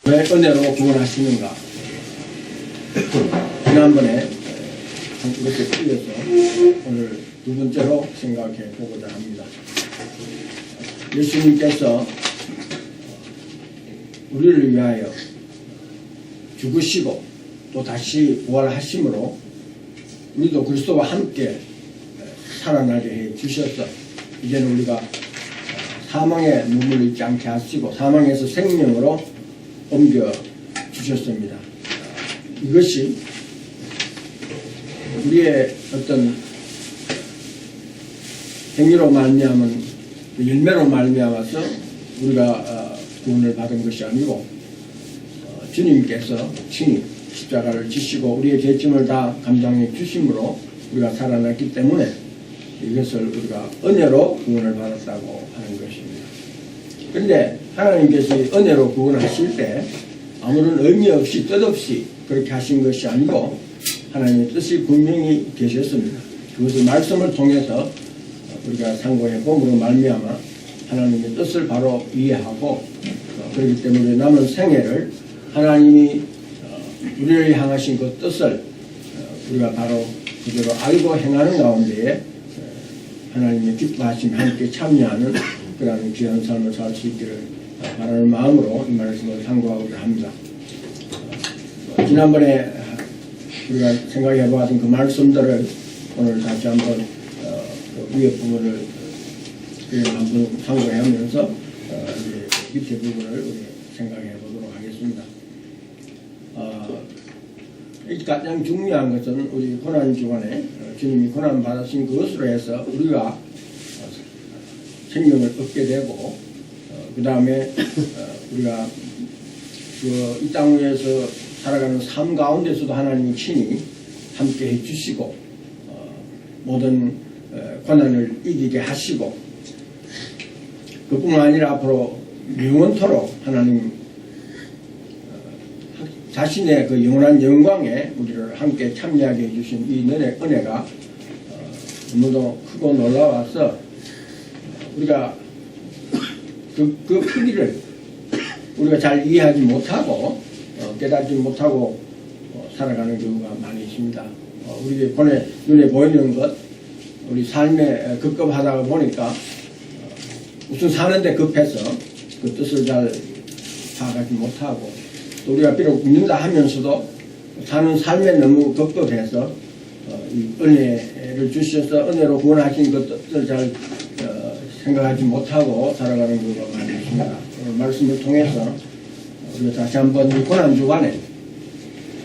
왜 은혜로 구원하시는가? 지난번에 이렇게 풀려서 오늘 두 번째로 생각해 보고자 합니다. 예수님께서 우리를 위하여 죽으시고 또 다시 부활하심으로 우리도 그리스도와 함께 살아나게 해 주셔서 이제는 우리가 사망에 머물지 않게 하시고 사망에서 생명으로 옮겨 주셨습니다. 이것이 우리의 어떤 행위로 말미암은 열매로 말미암아서 우리가 구원을 받은 것이 아니고 주님께서 친히 십자가를 지시고 우리의 죄짐을 다 감당해 주심으로 우리가 살아났기 때문에 이것을 우리가 은혜로 구원을 받았다고 하는 것입니다. 그런데 하나님께서 은혜로 구원하실 때 아무런 의미 없이 뜻없이 그렇게 하신 것이 아니고 하나님의 뜻이 분명히 계셨습니다. 그것을 말씀을 통해서 우리가 상고해 봄으로 말미암아 하나님의 뜻을 바로 이해하고 그렇기 때문에 남은 생애를 하나님이 우리를 향하신 그 뜻을 우리가 바로 그대로 알고 행하는 가운데에 하나님의 기뻐하심 함께 참여하는 그런 귀한 삶을 살 수 있기를 바라는 마음으로 이 말씀을 상고하고자 합니다. 지난번에 우리가 생각해 보았던 그 말씀들을 오늘 다시 한번 위의 부분을 한번 상고해 하면서 밑에 부분을 우리 생각해 보도록 하겠습니다. 가장 중요한 것은 우리 고난 주간에 주님이 고난 받으신 그것으로 해서 우리가 생명을 얻게 되고 그 다음에 우리가 이 땅 위에서 살아가는 삶 가운데서도 하나님이 친히 함께 해주시고 모든 고난을 이기게 하시고 그뿐만 아니라 앞으로 영원토록 하나님 자신의 그 영원한 영광에 우리를 함께 참여하게 해주신 이 은혜가 너무도 크고 놀라워서 우리가 그 크기를 우리가 잘 이해하지 못하고 깨닫지 못하고 살아가는 경우가 많이 있습니다. 우리 눈에 보이는 것, 우리 삶에 급급하다가 보니까 우선 사는데 급해서 그 뜻을 잘 파악하지 못하고 또 우리가 비록 믿는다 하면서도 사는 삶에 너무 급급해서 이 은혜를 주셔서 은혜로 구원하신 것을 잘 생각하지 못하고 살아가는 경우가 많이 있습니다. 오늘 말씀을 통해서 우리가 다시 한번 이 고난 주간에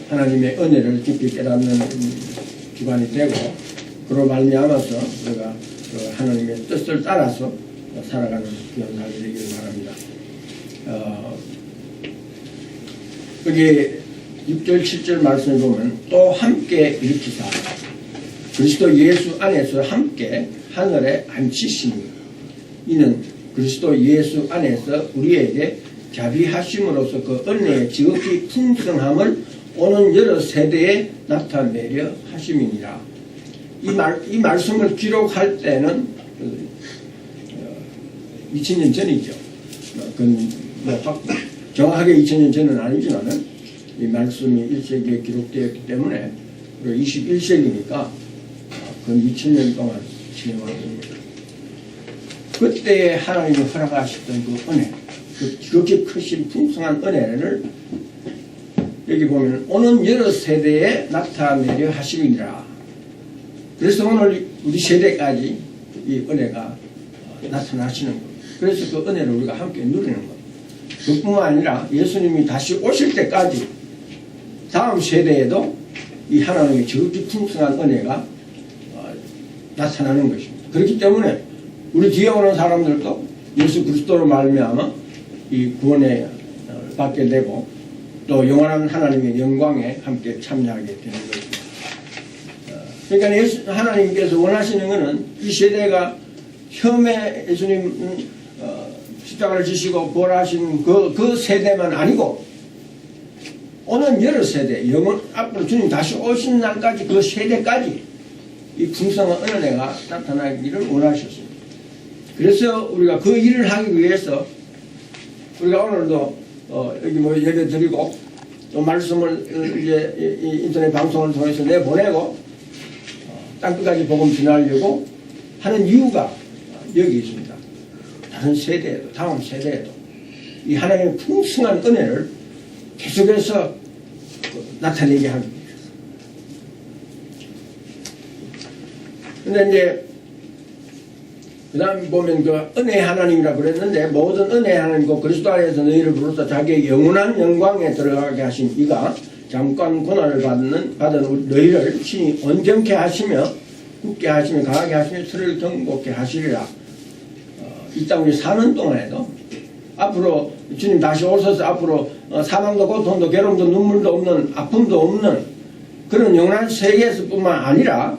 하나님의 은혜를 깊이 깨닫는 주간이 되고 그로 말미암아서 우리가 하나님의 뜻을 따라서 살아가는 그런 삶이 되기를 바랍니다. 여기 6절 7절 말씀을 보면 또 함께 일으키사 그리스도 예수 안에서 함께 하늘에 앉히시니 이는 그리스도 예수 안에서 우리에게 자비하심으로써 그 은혜의 지극히 풍성함을 오는 여러 세대에 나타내려 하심이니라. 이 말씀을 기록할 때는 2000년 전이죠. 정확하게 2000년 전은 아니지만은 이 말씀이 1세기에 기록되었기 때문에 21세기니까 그 2000년 동안 진행하습니다. 그때에 하나님이 허락하셨던 그 은혜, 그 지극히 크신 풍성한 은혜를 여기 보면 오는 여러 세대에 나타내려 하시리니라. 그래서 오늘 우리 세대까지 이 은혜가 나타나시는 겁니다. 그래서 그 은혜를 우리가 함께 누리는 겁니다. 그뿐만 아니라 예수님이 다시 오실 때까지 다음 세대에도 이 하나님의 지극히 풍성한 은혜가 나타나는 것입니다. 그렇기 때문에 우리 뒤에 오는 사람들도 예수 그리스도로 말미암아 이 구원에 받게 되고 또 영원한 하나님의 영광에 함께 참여하게 되는 것입니다. 그러니까 하나님께서 원하시는 것은 이 세대가 처음에 예수님 십자가를 지시고 부활하신 그 세대만 아니고 오는 여러 세대, 앞으로 주님 다시 오신 날까지 그 세대까지 이 풍성한 은혜가 나타나기를 원하셨습니다. 그래서 우리가 그 일을 하기 위해서 우리가 오늘도 여기 뭐 예배 드리고 또 말씀을 이제 인터넷 방송을 통해서 내보내고 땅끝까지 복음 전하려고 하는 이유가 여기 있습니다. 다른 세대에도 다음 세대에도 이 하나님의 풍성한 은혜를 계속해서 나타내게 하기 위해서. 근데 이제 그 다음 보면 그 은혜 하나님이라고 그랬는데 모든 은혜 하나님과 그리스도 안에서 너희를 불러서 자기의 영원한 영광에 들어가게 하신 이가 잠깐 고난을 받은 너희를 친히 온전케 하시며 굳게 하시며 강하게 하시며 스를 경고케 하시리라. 이 땅에 사는 동안에도 앞으로 주님 다시 오셔서 앞으로 사망도 고통도 괴로움도 눈물도 없는 아픔도 없는 그런 영원한 세계에서 뿐만 아니라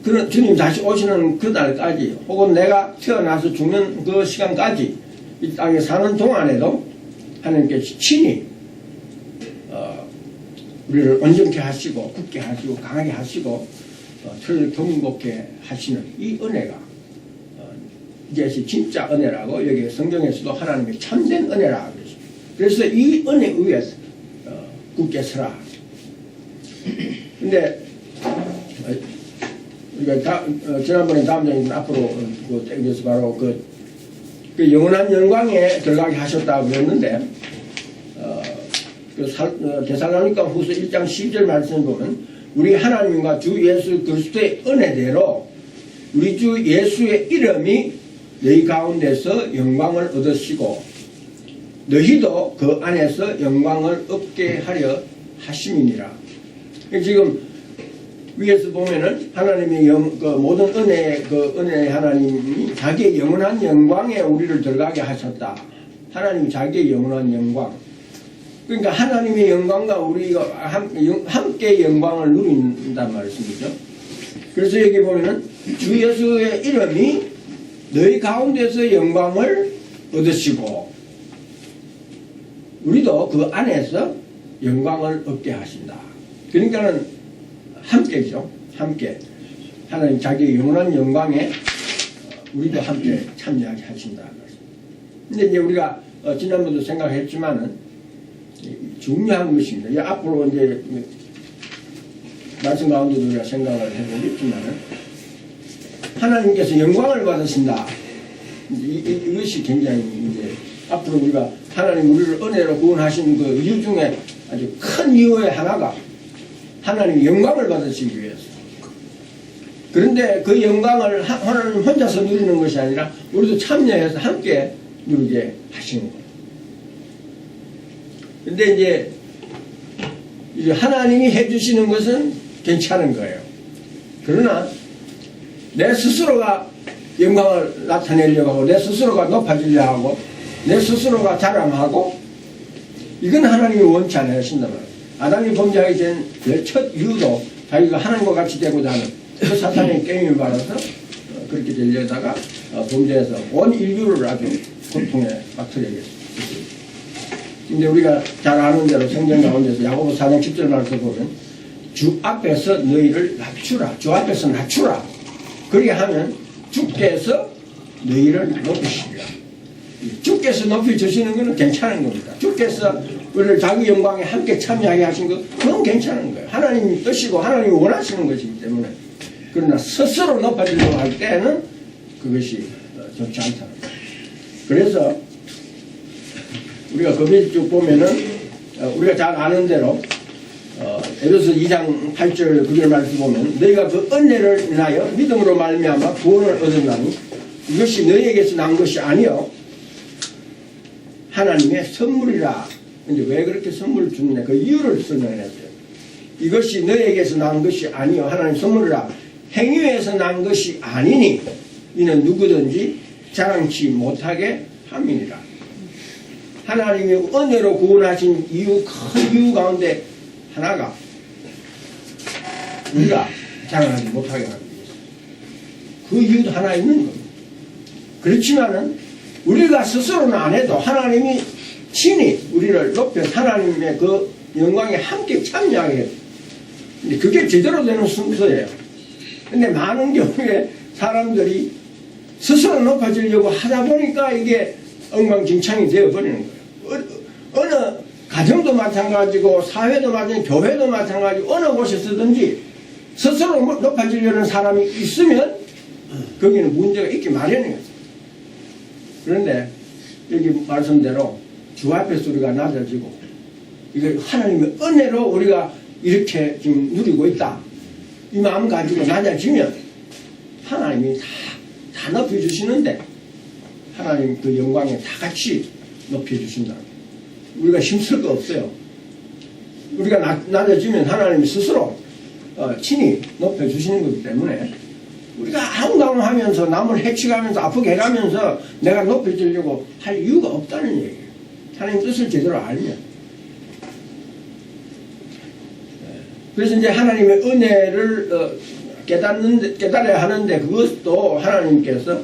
그런 주님 다시 오시는 그날까지 혹은 내가 태어나서 죽는 그 시간까지 이 땅에 사는 동안에도 하나님께서 친히 우리를 온전케 하시고 굳게 하시고 강하게 하시고 틀을 경고케 하시는 이 은혜가 이것이 진짜 은혜라고 여기 성경에서도 하나님의 참된 은혜라고 그랬습니다. 그래서 이 은혜 위에 굳게 서라. 근데 우리가 지난번에 다음 장에 앞으로 땡겨서 바로 그 영원한 영광에 들어가게 하셨다고 그랬는데 데살로니가 후서 1장 12절 말씀을 보면 우리 하나님과 주 예수 그리스도의 은혜대로 우리 주 예수의 이름이 너희 가운데서 영광을 얻으시고 너희도 그 안에서 영광을 얻게 하려 하심이니라. 지금 위에서 보면은 하나님의 모든 은혜 하나님이 자기의 영원한 영광에 우리를 들어가게 하셨다. 하나님이 자기의 영원한 영광. 그러니까 하나님의 영광과 우리가 함께 영광을 누린단 말씀이죠. 그래서 여기 보면은 주 예수의 이름이 너희 가운데서 영광을 얻으시고 우리도 그 안에서 영광을 얻게 하신다. 그러니까는 함께죠. 함께 하나님 자기의 영원한 영광에 우리도 함께 참여하게 하신다. 근데 이제 우리가 지난번도 생각했지만은 중요한 것입니다. 앞으로 이제 말씀 가운데도 우리가 생각을 해보겠지만은 하나님께서 영광을 받으신다. 이것이 굉장히 이제 앞으로 우리가 하나님 우리를 은혜로 구원하신 그 이유 중에 아주 큰 이유의 하나가 하나님 영광을 받으시기 위해서. 그런데 그 영광을 하나님 혼자서 누리는 것이 아니라 우리도 참여해서 함께 누리게 하시는 거예요. 근데 이제 하나님이 해주시는 것은 괜찮은 거예요. 그러나 내 스스로가 영광을 나타내려고 하고 내 스스로가 높아지려고 하고 내 스스로가 자랑하고 이건 하나님이 원치 않아 하신단 말이에요. 아담이 범죄하기 전 첫 이유도 자기가 하나님과 같이 되고자 하는 그 사탄의 게임을 받아서 그렇게 되려다가 범죄해서 온 인류를 아주 고통에 빠뜨리게 됐습니다. 근데 우리가 잘 아는 대로 성경 가운데서 야고보 4장 10절 말씀 보면 주 앞에서 너희를 낮추라. 주 앞에서 낮추라. 그렇게 하면 주께서 너희를 높이시리라. 주께서 높여주시는 것은 괜찮은 겁니다. 주께서 우리를 자기 영광에 함께 참여하게 하신 것, 그건 괜찮은 거예요. 하나님이 뜻이고 하나님이 원하시는 것이기 때문에. 그러나 스스로 높아지려고 할 때는 그것이 좋지 않다는 거예요. 그래서 우리가 거기 쭉 보면은 우리가 잘 아는 대로 에베소 2장 8절 9절 말씀 보면 너희가 그 은혜를 인하여 믿음으로 말미암아 구원을 얻었나니 이것이 너희에게서 난 것이 아니요 하나님의 선물이라. 근데 왜 그렇게 선물을 주느냐 그 이유를 설명했어요. 이것이 너희에게서 난 것이 아니요 하나님 선물이라. 행위에서 난 것이 아니니 이는 누구든지 자랑치 못하게 함이니라. 하나님이 은혜로 구원하신 이유, 큰 이유 가운데 하나가 우리가 자랑하지 못하게 하기 위해서. 그 이유도 하나 있는 겁니다. 그렇지만은 우리가 스스로는 안 해도 하나님이 친히 우리를 높여서 하나님의 그 영광에 함께 참여하게 해요. 근데 그게 제대로 되는 순서예요. 근데 많은 경우에 사람들이 스스로 높아지려고 하다 보니까 이게 엉망진창이 되어버리는 거예요. 어느 가정도 마찬가지고 사회도 마찬가지고 교회도 마찬가지고 어느 곳에서든지 스스로 높아지려는 사람이 있으면 거기는 문제가 있기 마련이에요. 그런데 여기 말씀대로 주 앞에서 우리가 낮아지고 이거 하나님의 은혜로 우리가 이렇게 지금 누리고 있다. 이 마음 가지고 낮아지면 하나님이 다 높여주시는데 하나님 그 영광에 다 같이 높여주신다. 우리가 힘쓸 거 없어요. 우리가 낮아지면 하나님이 스스로 친히 높여주시는 거기 때문에 우리가 아웅다웅하면서 남을 해치가면서 아프게 해가면서 내가 높여주려고 할 이유가 없다는 얘기예요. 하나님 뜻을 제대로 알면. 그래서 이제 하나님의 은혜를 깨달아야 하는데 그것도 하나님께서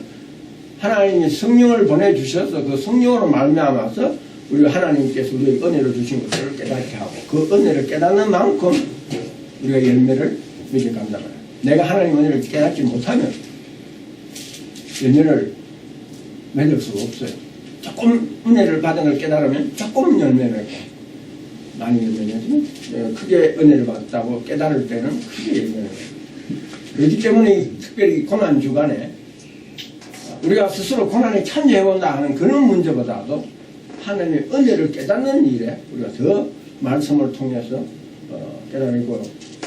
하나님이 성령을 보내주셔서 그 성령으로 말미암아서 우리가 하나님께서 우리에게 은혜를 주신 것을 깨닫게 하고 그 은혜를 깨닫는 만큼 우리가 열매를 맺어간다 말이야. 내가 하나님 은혜를 깨닫지 못하면 열매를 맺을 수가 없어요. 조금 은혜를 받은 걸 깨달으면 조금 열매를 맺고 많이 열매 맺으면 크게 은혜를 받았다고 깨달을 때는 크게 열매를 맺고 그렇기 때문에 특별히 고난 주간에 우리가 스스로 고난에 참여해본다 하는 그런 문제보다도 하나님의 은혜를 깨닫는 일에 우리가 더 말씀을 통해서 깨달고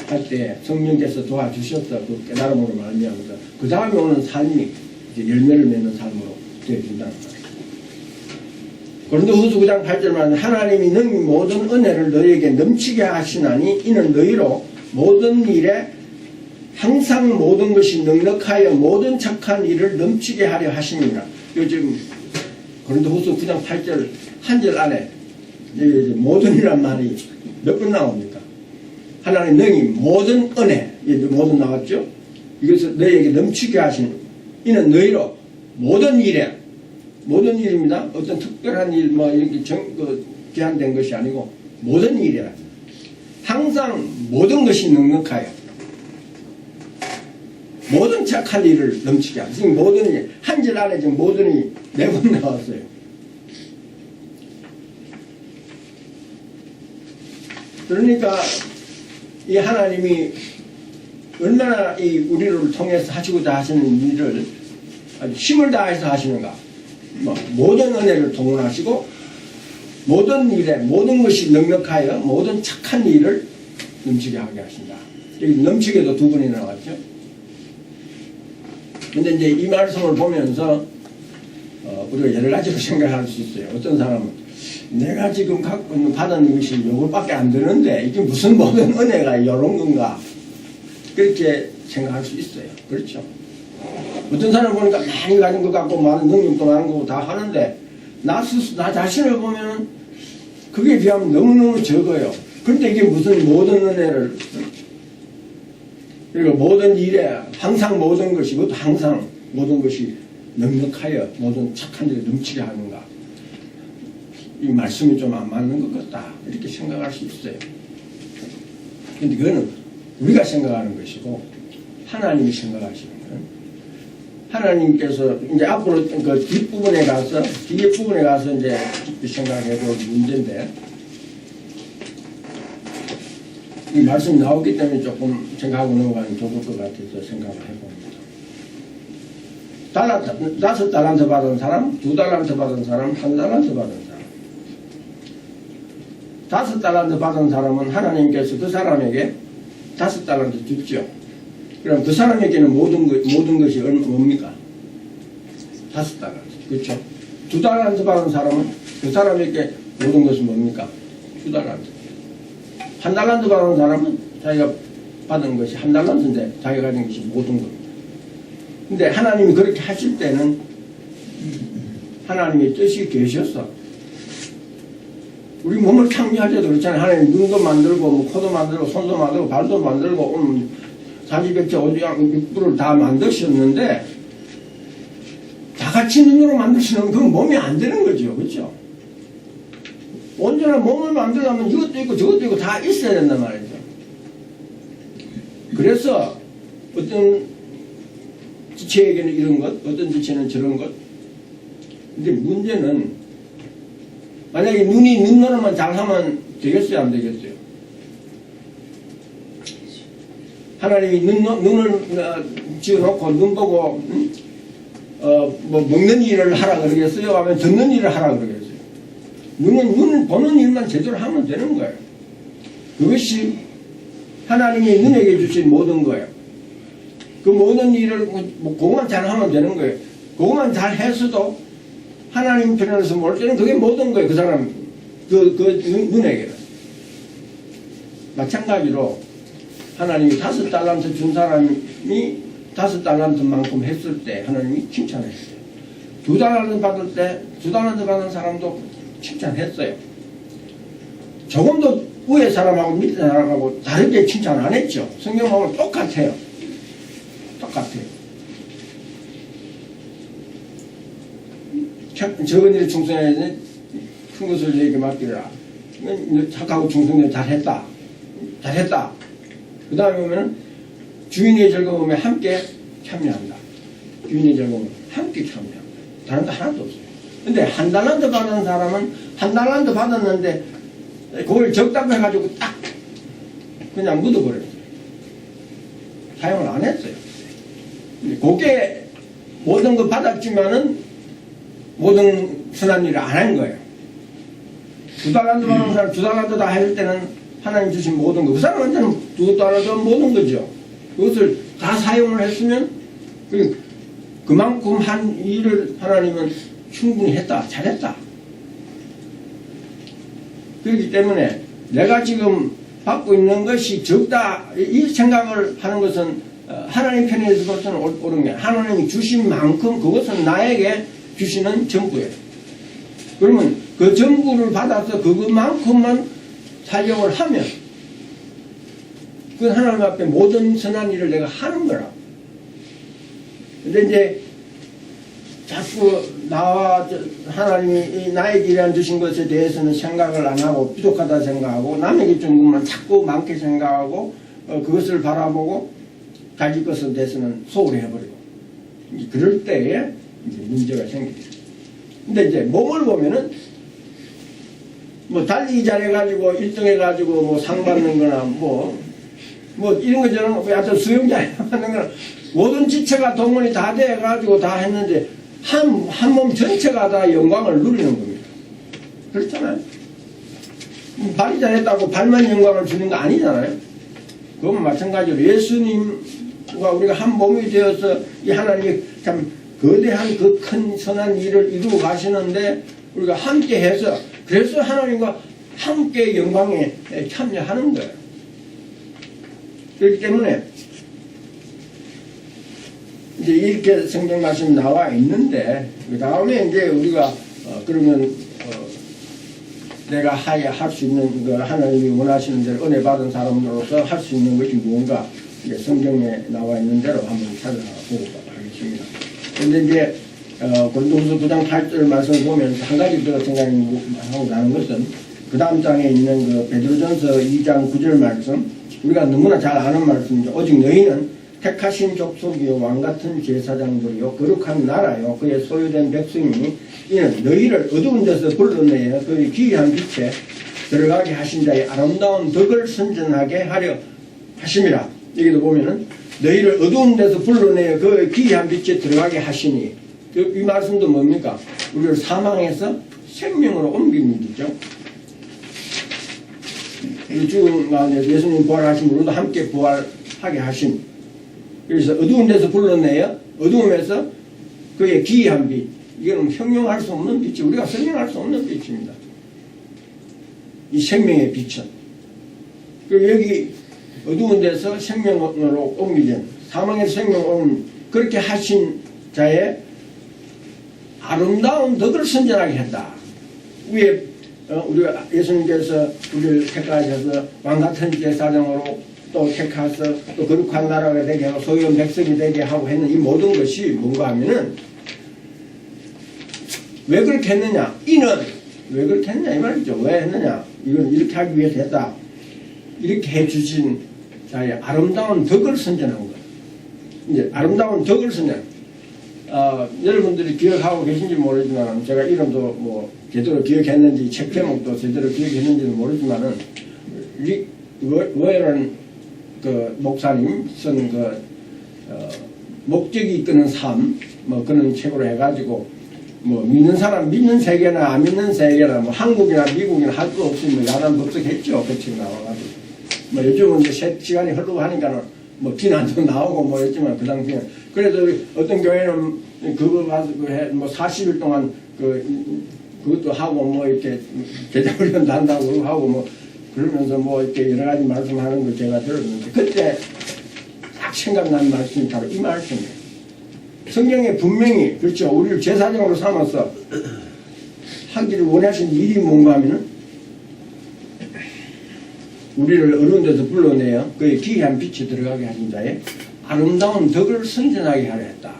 할 때 성령께서 도와주셔서 그 깨달음으로 말미암아서 그 다음에 오는 삶이 이제 열매를 맺는 삶으로 되어진다는 거예요. 고린도후서 9장 8절만 하나님이 능히 모든 은혜를 너희에게 넘치게 하시나니 이는 너희로 모든 일에 항상 모든 것이 넉넉하여 모든 착한 일을 넘치게 하려 하십니다. 요즘 고린도후서 9장 8절 한 절 안에 모든이란 말이 몇 번 나옵니까? 하나님 능히 모든 은혜, 모든 나왔죠? 이것을 너희에게 넘치게 하시는 이는 너희로 모든 일에 모든 일입니다. 어떤 특별한 일, 뭐 이렇게 제한된 것이 아니고 모든 일이라 항상 모든 것이 넉넉하여 모든 착한 일을 넘치게 하고 지금 모든 일 한 절 안에 지금 모든이 4번 나왔어요. 그러니까 이 하나님이 얼마나 이 우리를 통해서 하시고자 하시는 일을 아주 힘을 다해서 하시는가. 모든 은혜를 동원하시고 모든 일에 모든 것이 넉넉하여 모든 착한 일을 넘치게 하게 하신다. 여기 넘치게도 2번이 나왔죠. 근데 이제 이 말씀을 보면서 우리가 여러 가지로 생각할 수 있어요. 어떤 사람은 내가 지금 갖고 있는 받은 이것이 요것밖에 안 되는데 이게 무슨 모든 은혜가 이런 건가 그렇게 생각할 수 있어요. 그렇죠. 어떤 사람 보니까 많이 가진 것 같고 많은 능력도 많은 거고 다 하는데 나 자신을 보면 그게 비하면 너무너무 적어요. 그런데 이게 무슨 모든 은혜를 그리고 모든 일에 항상 모든 것이 그것도 항상 모든 것이 넉넉하여 모든 착한 일을 넘치게 하는가. 이 말씀이 좀 안 맞는 것 같다 이렇게 생각할 수 있어요. 그런데 그거는 우리가 생각하는 것이고 하나님이 생각하시는 거예요. 하나님께서 이제 앞으로 그 뒷부분에 가서 뒤에 부분에 가서 이제 생각해 볼 문제인데 이 말씀이 나오기 때문에 조금 생각하고 넘어가면 좋을 것 같아서 생각을 해봅니다. 5달란트 받은 사람, 2달란트 받은 사람, 1달란트 받은 사람. 5달란트 받은 사람은 하나님께서 그 사람에게 5달란트 줬죠. 그럼 그 사람에게는 모든 것이 뭡니까? 5달란트. 그렇죠? 2달란트 받은 사람은 그 사람에게 모든 것이 뭡니까? 2달란트. 1달란트 받은 사람은 자기가 받은 것이 1달란트인데 자기가 가진 것이 모든 겁니다. 근데 하나님이 그렇게 하실 때는 하나님의 뜻이 계셔서 우리 몸을 창조할 때도 그렇잖아요. 하나님 눈도 만들고 뭐 코도 만들고 손도 만들고 발도 만들고 사지백체 오지양 육부를 다 만드셨는데 다 같이 눈으로 만드시는 그 몸이 안 되는 거죠. 그렇죠? 온전한 몸을 만들려면 이것도 있고 저것도 있고 다 있어야 된단 말이죠. 그래서 어떤 지체에게는 이런 것, 어떤 지체는 저런 것. 근데 문제는 만약에 눈이 눈노릇만 잘하면 되겠어요, 안 되겠어요? 하나님이 눈을 지어놓고 눈 보고 뭐 먹는 일을 하라 그러겠어요? 하면 듣는 일을 하라 그러겠어요? 눈을 보는 일만 제대로 하면 되는 거예요. 그것이 하나님이 눈에게 주신 모든 거예요. 그 모든 일을 그것만 잘하면 되는 거예요. 그것만 잘해서도 하나님 편에서 볼 때는 그게 모든 거예요. 그 사람 그 눈에게는. 마찬가지로 하나님이 5달란트 준 사람이 5달란트만큼 했을 때 하나님이 칭찬했어요. 2달란트 받을 때 2달란트 받은 사람도 칭찬했어요. 조금도 위에 사람하고 밑에 사람하고 다르게 칭찬 안 했죠. 성경 보면 똑같아요. 똑같아요. 적은 일에 충성해야지 큰 것을 너에게 맡기라. 착하고 충성되게 잘했다. 잘했다. 그 다음에 보면 주인의 즐거움에 함께 참여한다. 주인의 즐거움에 함께 참여한다. 다른 거 하나도 없어요. 근데 1달란트 받은 사람은 1달란트 받았는데 그걸 적다고 해가지고 딱 그냥 묻어버렸어요. 사용을 안 했어요. 그게 모든 거 받았지만은 모든 선한 일을 안 한 거예요. 2달란트 받은 사람 2달란트 다 했을 때는 하나님 주신 모든 거, 그 사람한테는 2달란트 모든 거죠. 그것을 다 사용을 했으면 그만큼 한 일을 하나님은 충분히 했다, 잘했다. 그렇기 때문에 내가 지금 받고 있는 것이 적다 이 생각을 하는 것은 하나님 편에서부터는 옳은 게 하나님이 주신 만큼 그것은 나에게 주시는 전부예요. 그러면 그 전부를 받아서 그것만큼만 사용을 하면 그 하나님 앞에 모든 선한 일을 내가 하는 거라. 근데 이제 자꾸 나와 하나님이 나에게 일한 주신 것에 대해서는 생각을 안 하고 부족하다 생각하고 남에게 준 것만 자꾸 많게 생각하고 그것을 바라보고 자기 것에 대해서는 소홀히 해버리고 그럴 때에 이제 문제가 생기죠. 근데 이제 몸을 보면은 뭐 달리기 잘해가지고 1등 해가지고 뭐 상 받는 거나 뭐 이런 거 저런 거 하여튼 수영장 하는 거나 모든 지체가 동원이 다 돼가지고 다 했는데 한 몸 전체가 다 영광을 누리는 겁니다. 그렇잖아요. 발이 잘했다고 발만 영광을 주는 거 아니잖아요. 그건 마찬가지로 예수님과 우리가 한 몸이 되어서 이 하나님이 참 거대한 그 큰 선한 일을 이루어 가시는데 우리가 함께 해서 그래서 하나님과 함께 영광에 참여하는 거예요. 그렇기 때문에 이제 이렇게 성경 말씀이 나와 있는데 그 다음에 이제 우리가 그러면 내가 할 수 있는 그 하나님이 원하시는 대로 은혜 받은 사람으로서 할 수 있는 것이 무언가 이제 성경에 나와 있는 대로 한번 찾아보고 하겠습니다. 그런데 이제 고린도후서 9장 8절 말씀을 보면 한 가지 더 생각하고 나는 것은 그 다음 장에 있는 그 베드로전서 2장 9절 말씀 우리가 너무나 잘 아는 말씀이죠. 오직 너희는 택하신 족속이요 왕같은 제사장들이요 거룩한 나라요 그의 소유된 백성이니 이는 너희를 어두운 데서 불러내어 그의 기이한 빛에 들어가게 하신 자의 아름다운 덕을 선전하게 하려 하심이라. 여기도 보면은 너희를 어두운 데서 불러내어 그의 기이한 빛에 들어가게 하시니 이 말씀도 뭡니까? 우리를 사망에서 생명으로 옮기는 일이죠. 죽은 가운데 예수님 부활하신 우리도 함께 부활하게 하신 그래서 어두운 데서 불러내어 어두움에서 그의 기이한 빛 이거는 형용할 수 없는 빛이 우리가 설명할 수 없는 빛입니다. 이 생명의 빛은 그리고 여기 어두운 데서 생명으로 옮기전 사망의 생명으로 옮긴 그렇게 하신 자의 아름다운 덕을 선전하게 했다. 위에 우리가 예수님께서 우리를 택하셔서 왕같은 제사장으로 또 택하서 또 거룩한 나라가 되게 하고 소유한 백성이 되게 하고 했는 이 모든 것이 뭔가 하면은 왜 그렇게 했느냐? 이는 왜 그렇게 했느냐 이 말이죠. 왜 했느냐? 이건 이렇게 하기 위해서 했다. 이렇게 해주신 자의 아름다운 덕을 선전한 거예요. 이제 아름다운 덕을 선전. 여러분들이 기억하고 계신지 모르지만 제가 이름도 뭐 제대로 기억했는지 책 제목도 제대로 기억했는지는 모르지만은 워런 그 목사님 쓴 그 목적이 이끄는 삶 뭐 그런 책으로 해가지고 뭐 믿는 사람 믿는 세계나 안 믿는 세계나 뭐 한국이나 미국이나 할 거 없이 뭐 야단 법석했죠. 그 책 나와가지고 뭐 요즘은 이제 시간이 흐르고 하니까는 뭐 비난도 나오고 뭐 했지만 그 당시에 그래도 어떤 교회는 그거 가서 뭐 40일 동안 그것도 하고 뭐 이렇게 제자훈련도 한다고 하고 뭐 그러면서 뭐 이렇게 여러 가지 말씀하는 걸 제가 들었는데 그때 딱 생각난 말씀이 바로 이 말씀이에요. 성경에 분명히 그렇죠. 우리를 제사장으로 삼아서 하기를 원하신 일이 뭔가 하면은 우리를 어려운 데서 불러내어 그의 기이한 빛이 들어가게 하신 자의 아름다운 덕을 선전하게 하려 했다.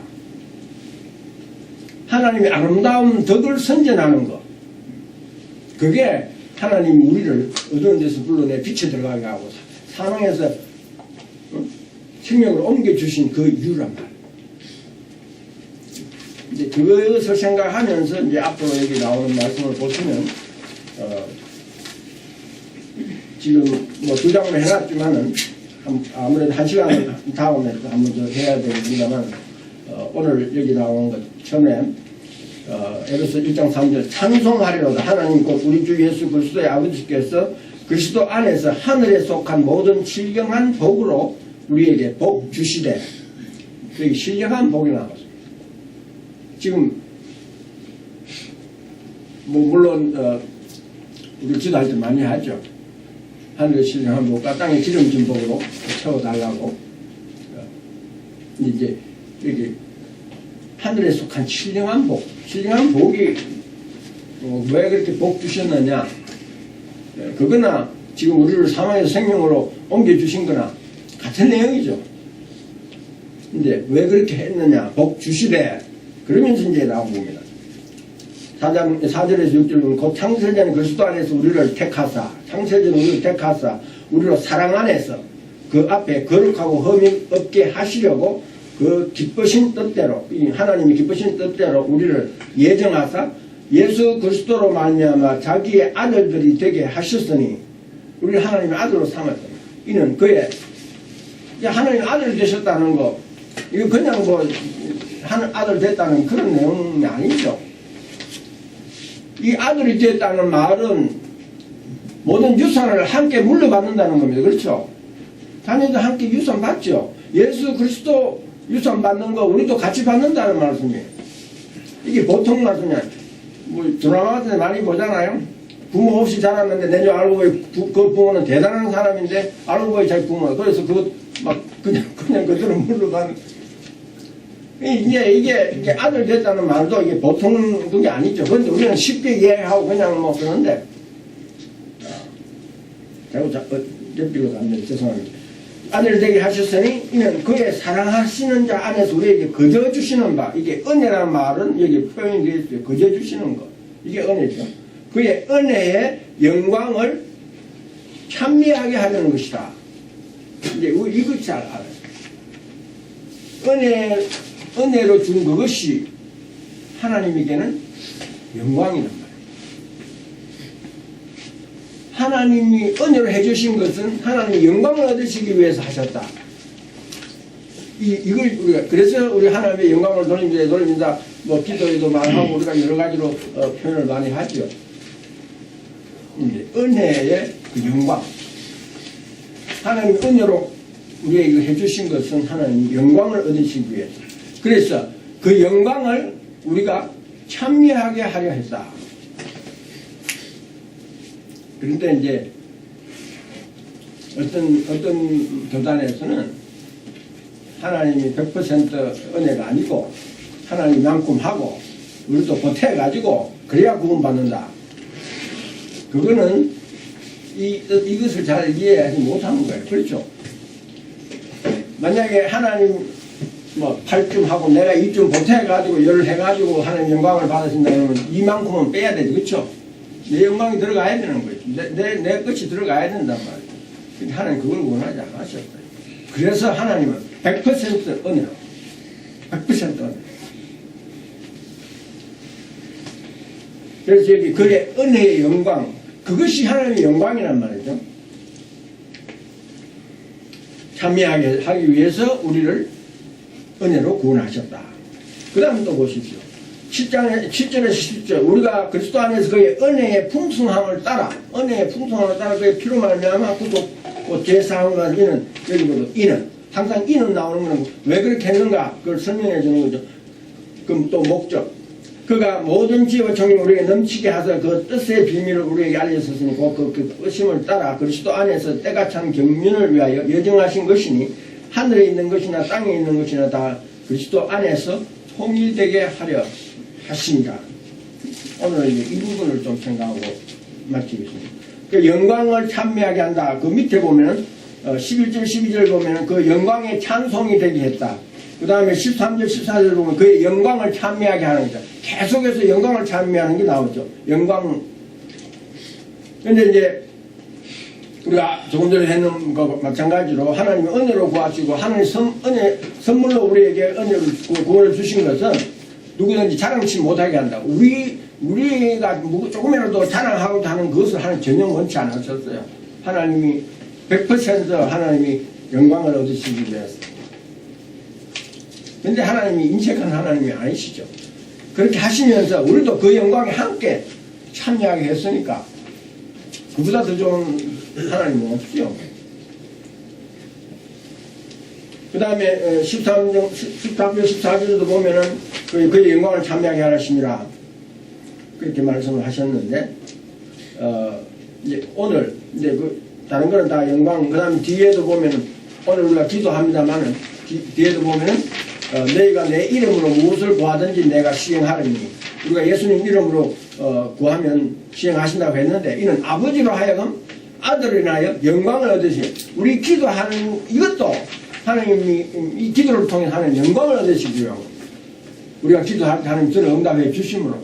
하나님이 아름다운 덕을 선전하는 것, 그게 하나님이 우리를 어두운 데서 불러내 빛에 들어가게 하고 사망에서 생명으로 옮겨주신 그 이유란 말이에요. 이제 그것을 생각하면서 이제 앞으로 여기 나오는 말씀을 보시면 지금 뭐 두 장을 해놨지만은 아무래도 한 시간을 다음에 한번 더 해야 되겠습니다만 오늘 여기 나오는 것 처음에 에베소 1장 3절 찬송하리로다. 하나님 곧 우리 주 예수 그리스도의 아버지께서 그리스도 안에서 하늘에 속한 모든 신령한 복으로 우리에게 복 주시되, 여기 신령한 복이 나왔습니다. 지금 뭐 물론 우리 기도할 때 많이 하죠. 하늘의 신령한 복과 땅의 기름진 복으로 채워달라고. 이제 여기 하늘에 속한 신령한 복, 신령한 복이 왜 그렇게 복 주셨느냐, 그거나 지금 우리를 사망에서 생명으로 옮겨주신 거나 같은 내용이죠. 근데 왜 그렇게 했느냐, 복 주시래. 그러면서 이제 나옵니다. 4절에서 6절 보면 곧 창세전에 그리스도 안에서 우리를 택하사, 창세전에 우리를 택하사 우리로 사랑 안에서 그 앞에 거룩하고 흠이 없게 하시려고 그 기쁘신 뜻대로, 하나님이 기쁘신 뜻대로 우리를 예정하사 예수 그리스도로 말미암아 자기의 아들들이 되게 하셨으니, 우리를 하나님의 아들로 삼았다. 이는 그의 하나님 아들 되셨다는 거, 이거 그냥 뭐 하는 아들 됐다는 그런 내용이 아니죠. 이 아들이 됐다는 말은 모든 유산을 함께 물려받는다는 겁니다. 그렇죠? 자녀도 함께 유산 받죠. 예수 그리스도 유산 받는 거 우리도 같이 받는다는 말씀이에요. 이게 보통 말씀이야. 뭐 드라마 같은 데 많이 보잖아요. 부모 없이 자랐는데 내년 알고 보니 그 부모는 대단한 사람인데 알고 보니 자기 부모야. 그래서 그거 막 그냥 그대로 물려가는. 이게 아들 됐다는 말도 이게 보통 그게 아니죠. 그런데 우리는 쉽게 이해하고 그냥 뭐 그러는데, 옆비로도 안 돼. 죄송합니다. 아들 되게 하셨으니 이는 그의 사랑하시는 자 안에서 우리에게 거저 주시는 바, 이게 은혜라는 말은 여기 표현이 되어 있어요. 거저 주시는 것, 이게 은혜죠. 그의 은혜의 영광을 찬미하게 하려는 것이다. 이제 이거 잘 알아요. 은혜로 준 그것이 하나님에게는 영광이란 말이에요. 하나님이 은혜로 해주신 것은 하나님이 영광을 얻으시기 위해서 하셨다. 이걸 우리가, 그래서 우리 하나님의 영광을 돌립니다. 뭐 기도에도 말하고 우리가 여러 가지로 표현을 많이 하죠. 은혜의 그 영광. 하나님 은혜로 우리에게 해주신 것은 하나님 영광을 얻으시기 위해서. 그래서 그 영광을 우리가 찬미하게 하려 했다. 그런데 이제 어떤 교단에서는 하나님이 100% 은혜가 아니고 하나님만큼 하고 우리도 보태가지고 그래야 구원받는다. 그거는 이것을 잘 이해하지 못하는 거예요. 그렇죠? 만약에 하나님 뭐 8쯤 하고 내가 2쯤 보태가지고 열을 해가지고 하나님 영광을 받으신다 그러면 이만큼은 빼야 되지. 그렇죠? 내 영광이 들어가야 되는 거예요. 내 것이 들어가야 된단 말이에요. 근데 하나님 그걸 원하지 않으셨어요. 그래서 하나님은 100% 은혜로, 100% 은혜. 그래서 여기 그의 은혜의 영광, 그것이 하나님의 영광이란 말이죠. 참여하게 하기 위해서 우리를 은혜로 구원하셨다. 그 다음 또 보십시오. 7절에서 10절, 우리가 그리스도 안에서 그의 은혜의 풍성함을 따라 그의 피로 말미암아 구속 제사함을 이는, 여기 보도 이는, 항상 이는 나오는 거는 왜 그렇게 했는가 그걸 설명해 주는 거죠. 그럼 또 목적, 그가 모든 지혜와 총명을 우리에게 넘치게 하사 그 뜻의 비밀을 우리에게 알려주셨으니 그 뜻임을 따라 그리스도 안에서 때가 찬 경륜을 위하여 여정하신 것이니 하늘에 있는 것이나 땅에 있는 것이나 다 그리스도 안에서 통일되게 하려 하십니다. 오늘 이 부분을 좀 생각하고 마치겠습니다. 그 영광을 찬미하게 한다. 그 밑에 보면 11절 12절 보면 그 영광의 찬송이 되게 했다. 그 다음에 13절 14절 보면 그의 영광을 찬미하게 하는 거죠. 계속해서 영광을 찬미하는 게 나오죠. 영광. 근데 이제 우리가 조금 전에 했는 거 마찬가지로 하나님이 은혜로 구하시고 하나님 선물로 우리에게 은혜를 구원을 주신 것은 누구든지 자랑치 못하게 한다. 우리가 조금이라도 자랑하고자 하는 그것을 하나님 전혀 원치 않으셨어요. 하나님이 100% 하나님이 영광을 얻으시기 위해서. 근데 하나님이 인색한 하나님이 아니시죠. 그렇게 하시면서 우리도 그 영광에 함께 참여하게 했으니까 그보다 더 좋은 하나님은 없죠. 그 다음에 13절 14절도 보면은 그의 영광을 참여하게 하시니라 그렇게 말씀을 하셨는데 이제 오늘 이제 그 다른 거는 다 영광. 그 다음에 뒤에도 보면은 오늘 우리가 기도합니다만은 뒤에도 보면은 너희가 내 이름으로 무엇을 구하든지 내가 시행하리니 우리가 예수님 이름으로 구하면 시행하신다고 했는데 이는 아버지로 하여금 아들을 인하여 영광을 얻으시 우리 기도하는 이것도 하나님이 이 기도를 통해 하는 영광을 얻으시기 위하고 우리가 기도할 때 하나님 들어 응답해 주심으로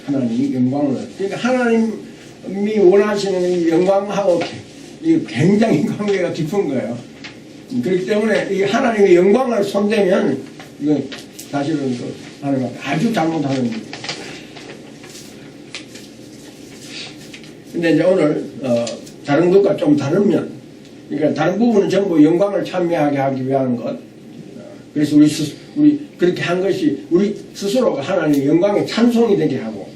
하나님이 영광을 얻으시 그러니까 하나님이 원하시는 이 영광하고 이 굉장히 관계가 깊은 거예요. 그렇기 때문에 이 하나님의 영광을 손대면 이건 사실은 하나님 아주 잘못하는 일이에요. 근데 이제 오늘 다른 것과 좀 다르면 그러니까 다른 부분은 전부 영광을 참여하게 하기 위한 것. 그래서 우리 그렇게 한 것이 우리 스스로가 하나님의 영광의 찬송이 되게 하고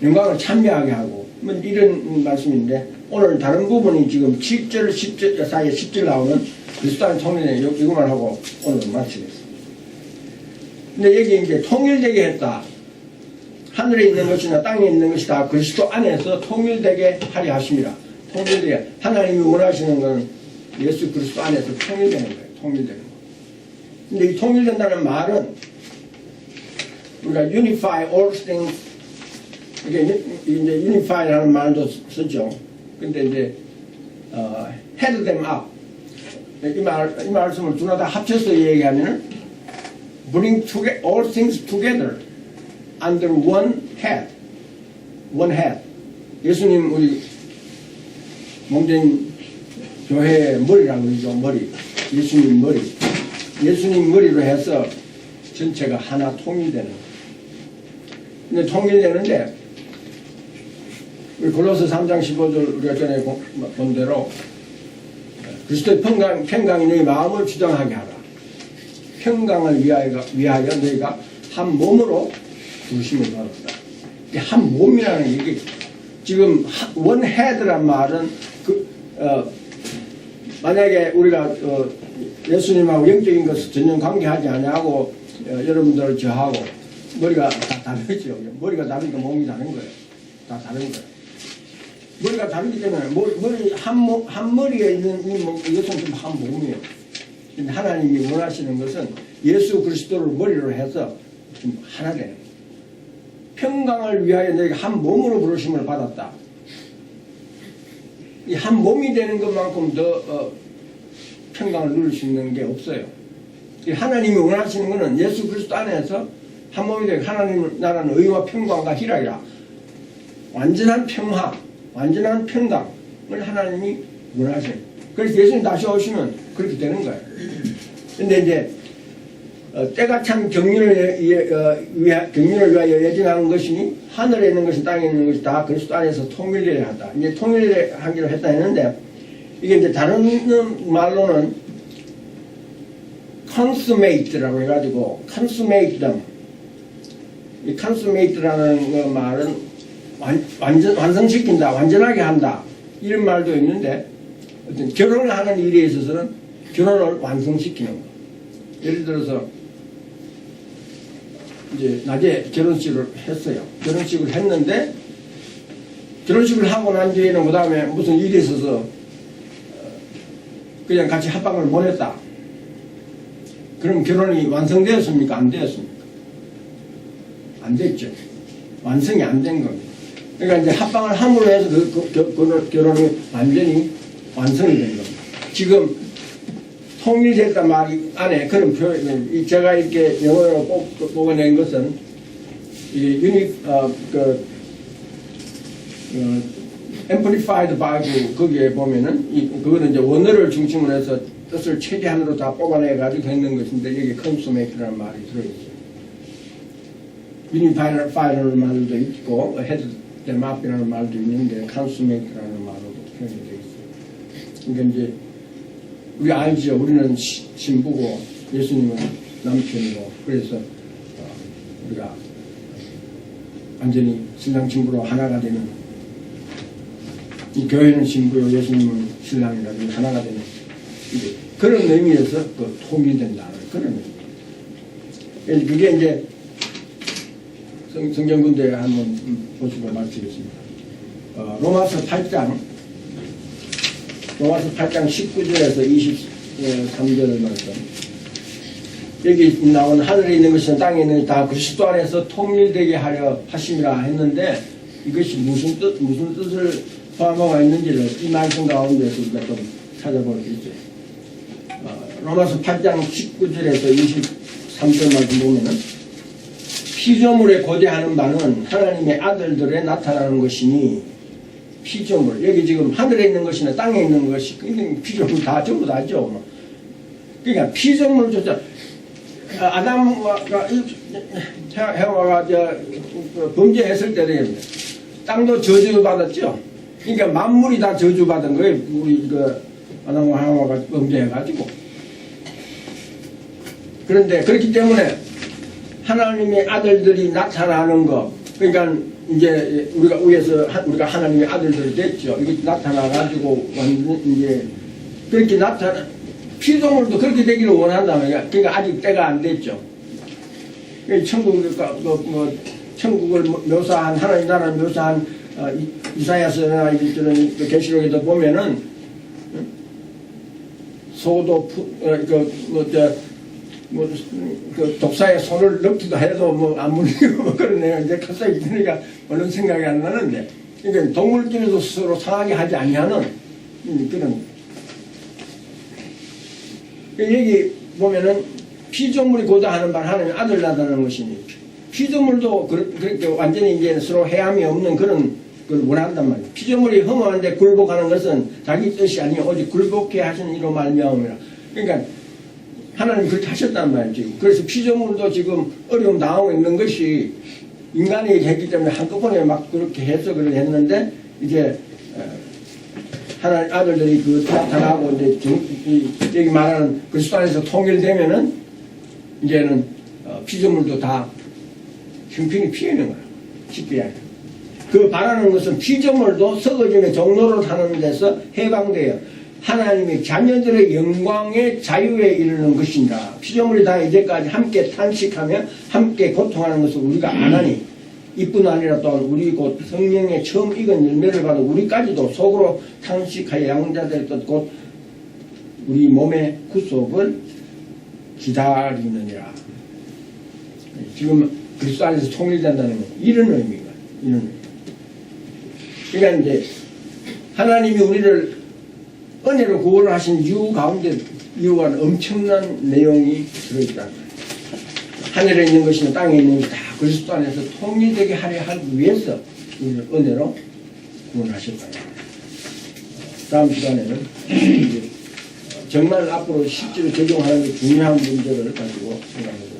영광을 참여하게 하고 뭐 이런 말씀인데 오늘 다른 부분이 지금 7절 10절 사이에 10절 나오는 그리스도 안에 통일되게 이것만 하고 오늘 마치겠습니다. 근데 여기 이제 통일되게 했다. 하늘에 있는 것이나 땅에 있는 것이 다 그리스도 안에서 통일되게 하려 하십니다. 통일되게 하나님이 원하시는 것은 예수 그리스도 안에서 통일되는 거예요. 통일되는 거. 근데 이 통일된다는 말은 우리가 unify all things 이게 이제 unify라는 말도 쓰죠. 근데 이제 head them up 이 말씀을 둘 다 합쳐서 얘기하면은 bring together, all things together under one head. 예수님 우리 몸된 교회의 머리라고 그러죠. 머리. 예수님 머리. 예수님 머리로 해서 전체가 하나 통일되는. 근데 통일되는데 우리 골로새 3장 15절 우리가 전에 본 대로 그리스도의 평강이 너희 마음을 주장하게 하라. 평강을 위하여 너희가 한 몸으로 부르심을 받았다. 한 몸이라는 게 지금 원 헤드란 말은 만약에 우리가 예수님하고 영적인 것을 전혀 관계하지 않냐고 여러분들 저하고 머리가 다 다르죠. 머리가 다르니까 몸이 다른 거예요. 다 다른 거예요. 머리가 다르기 때문에 머리 한 머리에 있는 이것은 좀 한 몸이에요. 근데 하나님이 원하시는 것은 예수 그리스도를 머리로 해서 좀 하나 되는 거예요. 평강을 위하여 너희가 한 몸으로 부르심을 받았다. 이 한 몸이 되는 것만큼 더 평강을 누릴 수 있는 게 없어요. 하나님이 원하시는 것은 예수 그리스도 안에서 한 몸이 되고 하나님 나라는 의와 평강과 희락이라 완전한 평화, 완전한 평강을 하나님이 원하세요. 그래서 예수님 다시 오시면 그렇게 되는 거예요. 근데 이제 때가 참 경륜을 위하여 예정한 것이니 하늘에 있는 것이 땅에 있는 것이 다 그리스도 안에서 통일되려 한다. 이제 통일하기로 했다 했는데 이게 이제 다른 말로는 consummate라고 해가지고 consummatedom. 이 consummate라는 말은 완성시킨다, 완전하게 한다 이런 말도 있는데 어떤 결혼을 하는 일에 있어서는 결혼을 완성시키는 거. 예를 들어서 이제 낮에 결혼식을 했어요. 결혼식을 했는데 결혼식을 하고 난 뒤에는 그 다음에 무슨 일이 있어서 그냥 같이 합방을 보냈다. 그럼 결혼이 완성되었습니까? 안 되었습니까? 안 됐죠. 완성이 안 된 겁니다. 그러니까 이제 합방을 함으로 해서 결혼이 완전히 완성이 된 겁니다. 지금 통일됐단 말이 안에 그런 표현, 제가 이렇게 영어로 꼭 뽑아낸 것은 이 Amplified Bible 거기에 보면은 그거는 이제 원어를 중심으로 해서 뜻을 최대한으로 다 뽑아내 가지고 했는 것인데 여기 consummate라는 말이 들어있어요. Unified 말도 있고 head them up이라는 말도 있는데 consummate라는 말로도 표현이 되어 있어요. 그러니까 이제 우리 알죠. 우리는 신부고 예수님은 남편이고 그래서 우리가 완전히 신랑 신부로 하나가 되는 이 교회는 신부요 예수님은 신랑이라 하나가 되는 그런 의미에서 그 통일된다는 그런 의미. 그게 이제 성경군대 한번 보시고 말씀드리겠습니다. 로마서 8장 19절에서 23절 말씀. 여기 나온 하늘에 있는 것은 땅에 있는 것이 다 그리스도 안에서 통일되게 하려 하심이라 했는데 이것이 무슨 뜻을 포함하고 있는지를 이 말씀 가운데서 우리가 좀 찾아볼 수 있어요. 로마서 8장 19절에서 23절 말씀 보면은 피조물에 고대하는 바는 하나님의 아들들에 나타나는 것이니 피조물 여기 지금 하늘에 있는 것이나 땅에 있는 것이 피조물 다 전부 다죠. 그러니까 피조물조차 아담과 해와가 범죄했을 때는 땅도 저주받았죠. 그러니까 만물이 다 저주받은 거예요. 우리 아담과 하와가 범죄해가지고. 그런데 그렇기 때문에 하나님의 아들들이 나타나는 거, 그러니까 이제 우리가 위에서 우리가 하나님의 아들들이 됐죠. 이게 나타나가지고 완전 이제 그렇게 피조물도 그렇게 되기를 원한다면 그러니까 아직 때가 안 됐죠. 천국을 묘사한 하나님 나라를 묘사한 이사야서나 이런 계시록에도 보면은 소도 독사의 손을 넣기도 해도 안 물리고 그런 내용 이제 갑자기 드니까 얼른 생각이 안 나는데 그러니까 동물끼리도 스스로 상하게 하지 아니하는 그런 여기 보면은 피조물이 고다하는 바 하나님의 아들 나타나는 것이니 피조물도 그렇게 완전히 이제 서로 해함이 없는 그런 걸 원한단 말이에요. 피조물이 허무한데 굴복하는 것은 자기 뜻이 아니요 오직 굴복해 하신 이로 말미암음이라. 그러니까 하나님 그렇게 하셨단 말이죠. 그래서 피조물도 지금 어려움 당하고 있는 것이 인간이 했기 때문에 한꺼번에 막 그렇게 해석을 했는데 이제 하나님 아들들이 나타나고 이제 여기 말하는 그리스도 안에서 통일되면은 이제는 피조물도 다 형편이 피해는 거야. 쉽게 이야기. 그 바라는 것은 피조물도 썩어짐의 종로를 하는 데서 해방돼요. 하나님의 자녀들의 영광의 자유에 이르는 것이니라. 피조물이 다 이제까지 함께 탄식하며 함께 고통하는 것을 우리가 안 하니 이뿐 아니라 또한 우리 곧 성령의 처음 익은 열매를 받아 우리까지도 속으로 탄식하여 양자될 것 곧 우리 몸의 구속을 기다리느니라. 지금 그리스도 안에서 통일된다는 건 이런 의미가 이런 의미. 그러니까 이제 하나님이 우리를 은혜로 구원을 하신 이유 가운데 이유가 엄청난 내용이 들어있다. 하늘에 있는 것이나 땅에 있는 것이 다 그리스도 안에서 통일되게 하려 하기 위해서 우리를 은혜로 구원하셨다. 다음 시간에는 정말 앞으로 실제로 적용하는 게 중요한 문제를 가지고 생각합니다.